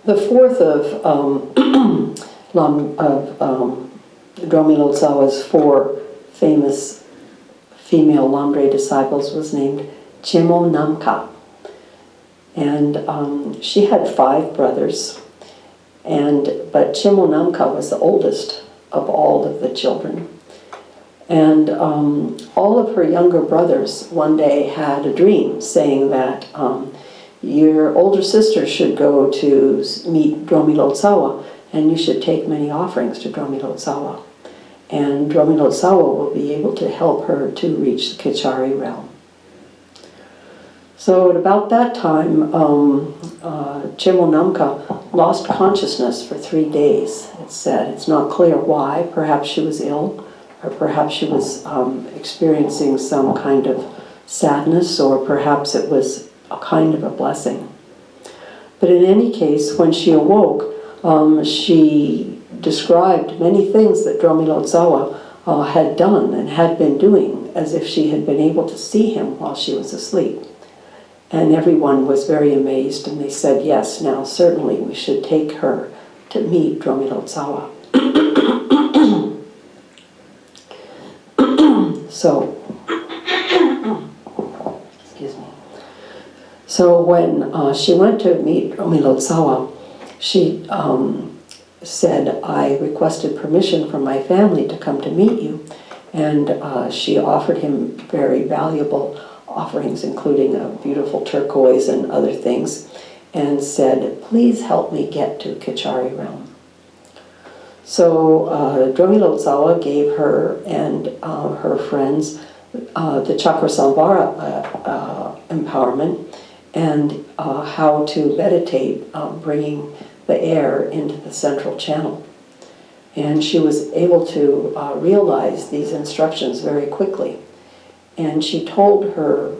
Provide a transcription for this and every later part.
The fourth of Drokmi Lotsawa's four famous female Lamdre disciples was named Chemo Namka. And she had 5 brothers, but Chemo Namka was the oldest of all of the children. And all of her younger brothers one day had a dream saying that your older sister should go to meet Drokmi Lotsawa, and you should take many offerings to Drokmi Lotsawa. And Drokmi Lotsawa will be able to help her to reach the Kichari realm. So at about that time, Chemo Namka lost consciousness for 3 days, it's said. It's not clear why. Perhaps she was ill, or perhaps she was experiencing some kind of sadness, or perhaps it was a kind of a blessing. But in any case, when she awoke, she described many things that Drokmi Lotsawa had done and had been doing, as if she had been able to see him while she was asleep. And everyone was very amazed, and they said, yes, now certainly we should take her to meet Drokmi Lotsawa. So when she went to meet Drokmi Lotsawa, she said, I requested permission from my family to come to meet you. And she offered him very valuable offerings, including a beautiful turquoise and other things, and said, please help me get to Kichari realm. So Drokmi Lotsawa gave her and her friends the Chakra Samvara empowerment, and how to meditate, bringing the air into the central channel. And she was able to realize these instructions very quickly. And she told her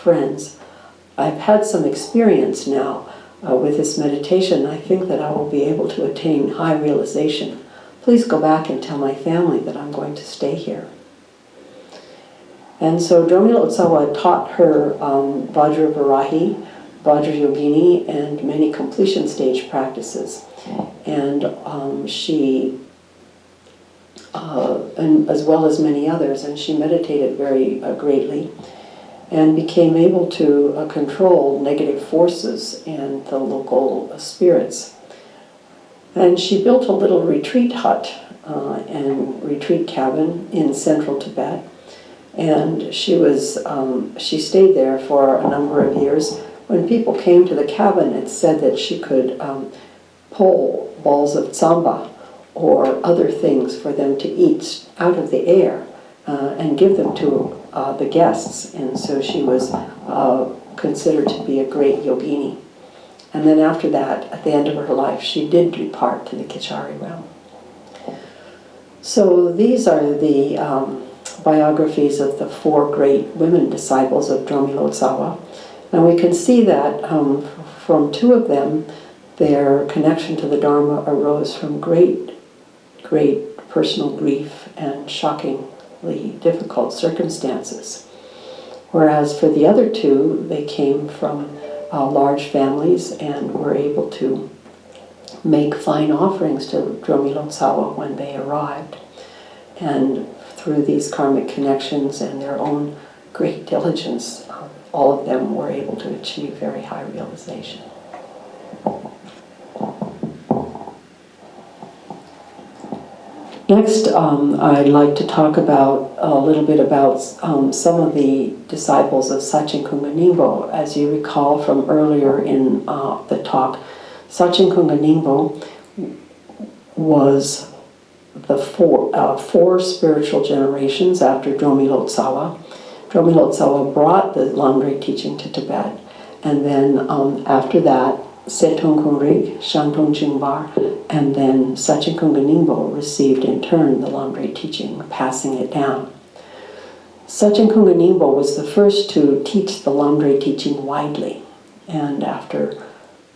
friends, I've had some experience now with this meditation. I think that I will be able to attain high realization. Please go back and tell my family that I'm going to stay here. And so Drokmi Lotsawa taught her Vajra Varahi, Vajra Yogini, and many completion stage practices. And and as well as many others, and she meditated very greatly and became able to control negative forces and the local spirits. And she built a little retreat hut and retreat cabin in central Tibet. And she stayed there for a number of years. When people came to the cabin, it said that she could pull balls of tsamba or other things for them to eat out of the air and give them to the guests. And so she was considered to be a great yogini. And then after that, at the end of her life, she did depart to the Kichari realm. So these are the biographies of the 4 great women disciples of Drokmi Lotsawa. And we can see that from 2 of them, their connection to the Dharma arose from great personal grief and shockingly difficult circumstances. Whereas for the other 2, they came from large families and were able to make fine offerings to Drokmi Lotsawa when they arrived. And through these karmic connections and their own great diligence, all of them were able to achieve very high realization. Next, I'd like to talk about a little bit about some of the disciples of Sachen Kunga Nyingpo. As you recall from earlier in the talk, Sachen Kunga Nyingpo was the four spiritual generations after Drokmi Lotsawa. Drokmi Lotsawa brought the Lamdre teaching to Tibet, and then after that, Setong Kungrig, Shantong Jingbar, and then Sachen Kunga Nyingpo received in turn the Lamdre teaching, passing it down. Sachen Kunga Nyingpo was the first to teach the Lamdre teaching widely, and after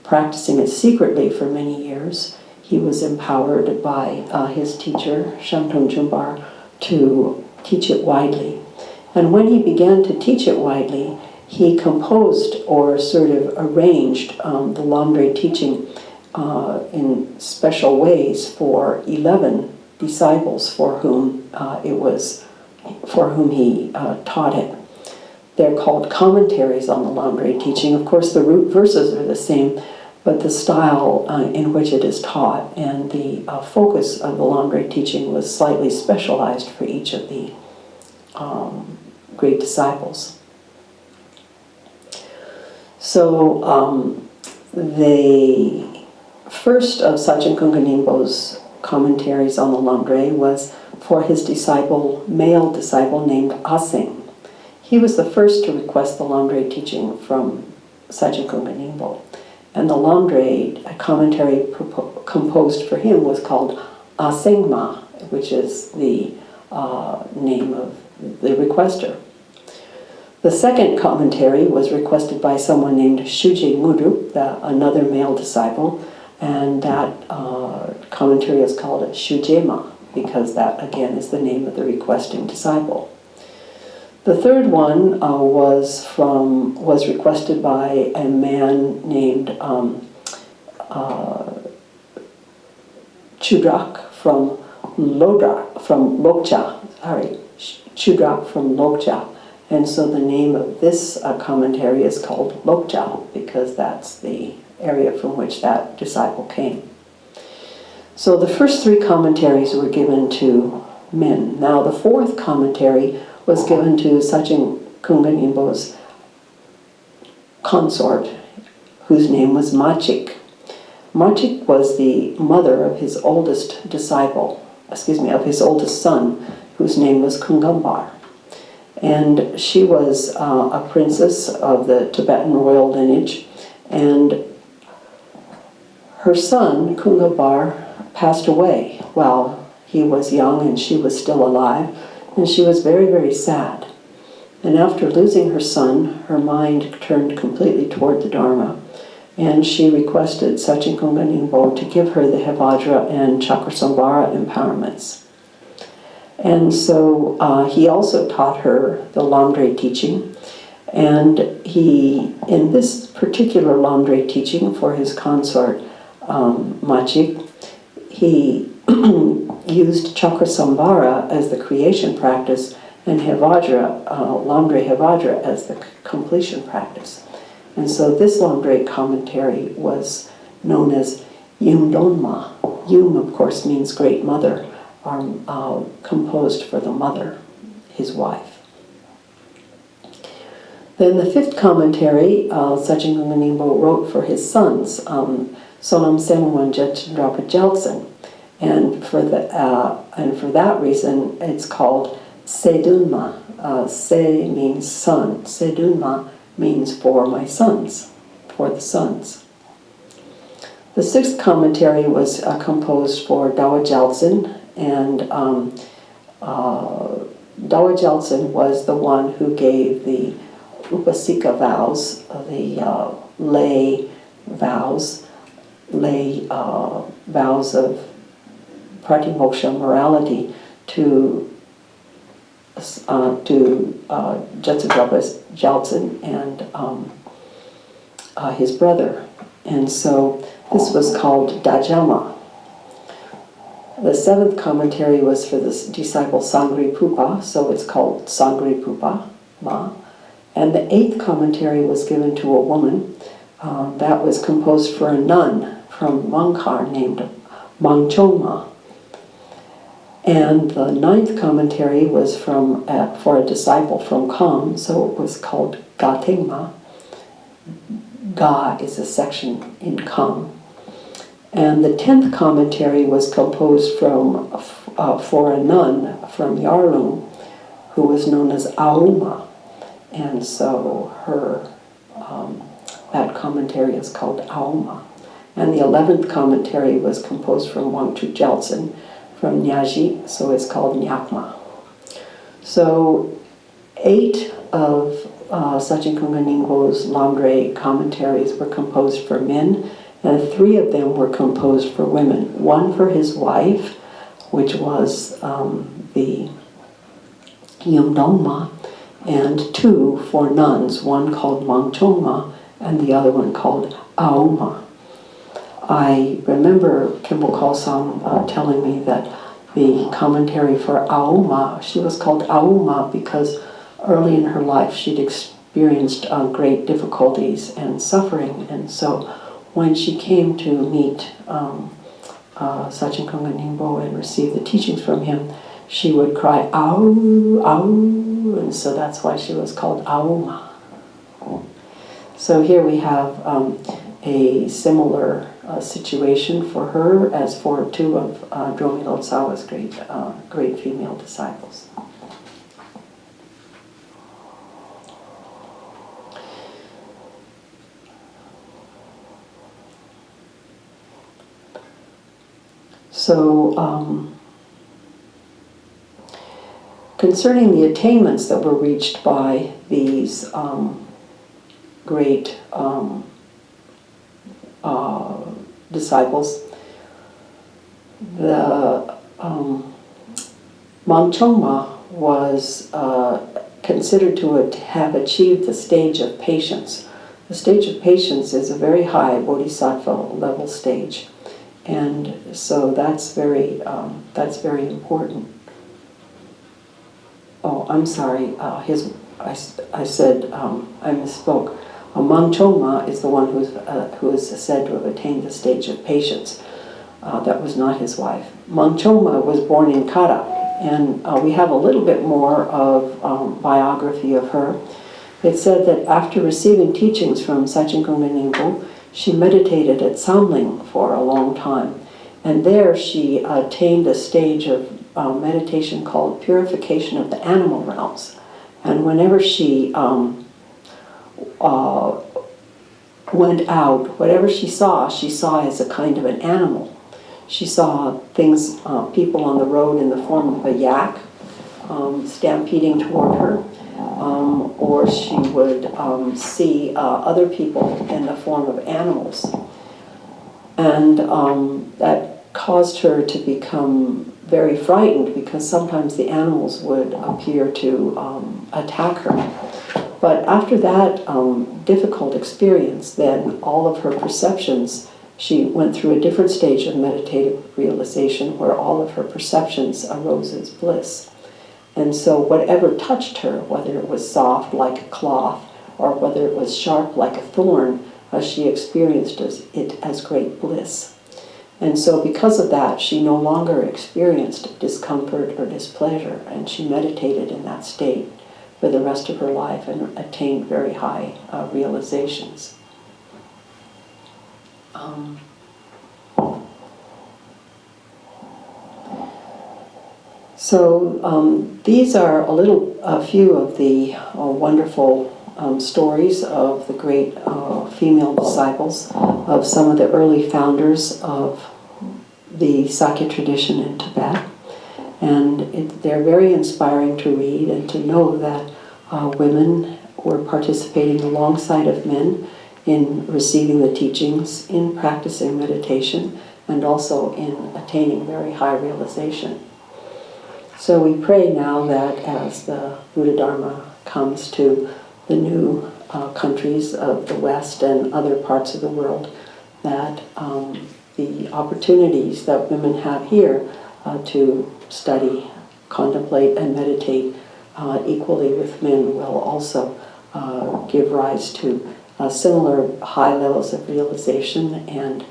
practicing it secretly for many years, he was empowered by his teacher, Shantong Jingbar, to teach it widely. And when he began to teach it widely, he composed or sort of arranged the Lamdre teaching in special ways for 11 disciples for whom he taught it. They're called commentaries on the Lamdre teaching. Of course, the root verses are the same, but the style in which it is taught and the focus of the Lamdre teaching was slightly specialized for each of the great disciples. So the first of Sachen Kunga Nyingpo's commentaries on the Lamdre was for his disciple, male disciple named Aseng. He was the first to request the Lamdre teaching from Sachen Kunga Nyingpo. And the Lamdre commentary composed for him was called Aseng-ma, which is the name of the requester. The second commentary was requested by someone named Shuje Mudu, another male disciple, and that commentary is called Shuje-ma, because that again is the name of the requesting disciple. The third one was requested by a man named Chodron from Lotsawa. Chodron from Lotsawa. And so the name of this commentary is called Lotsawa, because that's the area from which that disciple came. So the first three commentaries were given to men. Now the fourth commentary was given to Sachen Kunga Nyingpo's consort, whose name was Machik. Machik was the mother of his oldest son, whose name was Kungambar. And she was a princess of the Tibetan royal lineage, and her son, Kungambar, passed away while he was young and she was still alive, and she was very, very sad. And after losing her son, her mind turned completely toward the Dharma, and she requested Sachen Kunga Nyingpo to give her the Hevajra and Chakrasambhara empowerments. And so he also taught her the Lamdre teaching, and he, in this particular Lamdre teaching for his consort, Machik, he used Chakrasambhara as the creation practice and Hevajra, Lamdre Hevajra, as the completion practice. And so this Lamdre commentary was known as Yumdonma. Yum, of course, means great mother, composed for the mother, his wife. Then the fifth commentary, Sachen Kunga Nyingpo wrote for his sons, Sonam Semwan Jetchendrapa Jeltsen. And for that reason, it's called Sedunma. Se means son. Sedunma means for my sons, for the sons. The sixth commentary was composed for Dawa Gyaltsen, and Dawa Gyaltsen was the one who gave the Upasika vows, the lay vows of pratimoksha morality to Jetsudrapa Gyaltsen and his brother. And so this was called Dajama. The seventh commentary was for the disciple Sangri Pupa, so it's called Sangri Pupa Ma. And the eighth commentary was given to a woman that was composed for a nun from Mangkar named Mangchong-ma. And the ninth commentary was for a disciple from Kham, so it was called Ga-teng-ma. Ga is a section in Kham. And the 10th commentary was composed for a nun from Yarlung, who was known as Auma. And so that commentary is called Auma. And the 11th commentary was composed from Wangchu Gyaltsen from Nyaji, so it's called Nyakma. So 8 of Sachen Kunga Nyingpo's Lamdre commentaries were composed for men, and 3 of them were composed for women. 1 for his wife, which was the Yumdongma, and 2 for nuns, one called Mangchong-ma and the other one called Aoma. I remember Kimbo Kosam telling me that the commentary for Auma, she was called Auma because early in her life she'd experienced great difficulties and suffering, and so when she came to meet Sachen Kunga Nyingpo and receive the teachings from him, she would cry, "Au, au," and so that's why she was called Auma. So here we have a similar situation for her as for two of Drokmi Lotsawa's great female disciples. So, concerning the attainments that were reached by these great disciples, the Chodrung-ma was considered to have achieved the stage of patience. The stage of patience is a very high bodhisattva level stage, and so that's very important. Oh, I'm sorry. I said I misspoke. Chodrung-ma is the one who is said to have attained the stage of patience. That was not his wife. Chodrung-ma was born in Kara, and we have a little bit more of biography of her. It said that after receiving teachings from Sachen Kunga Nyingpo, she meditated at Samling for a long time, and there she attained a stage of meditation called purification of the animal realms. And whenever she went out, whatever she saw as a kind of an animal. She saw things, people on the road in the form of a yak stampeding toward her, or she would see other people in the form of animals. And that caused her to become very frightened because sometimes the animals would appear to attack her. But after that difficult experience, then all of her perceptions, she went through a different stage of meditative realization where all of her perceptions arose as bliss. And so whatever touched her, whether it was soft like a cloth or whether it was sharp like a thorn, she experienced it as great bliss. And so because of that, she no longer experienced discomfort or displeasure, and she meditated in that state for the rest of her life and attained very high realizations. These are a few of the wonderful stories of the great female disciples of some of the early founders of the Sakya tradition in Tibet. And they're very inspiring to read and to know that women were participating alongside of men in receiving the teachings, in practicing meditation, and also in attaining very high realization. So we pray now that as the Buddha Dharma comes to the new countries of the West and other parts of the world, that the opportunities that women have here to study, contemplate, and meditate equally with men will also give rise to similar high levels of realization and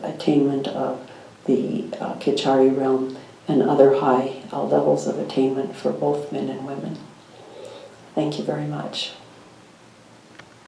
attainment of the Kichari realm and other high levels of attainment for both men and women. Thank you very much.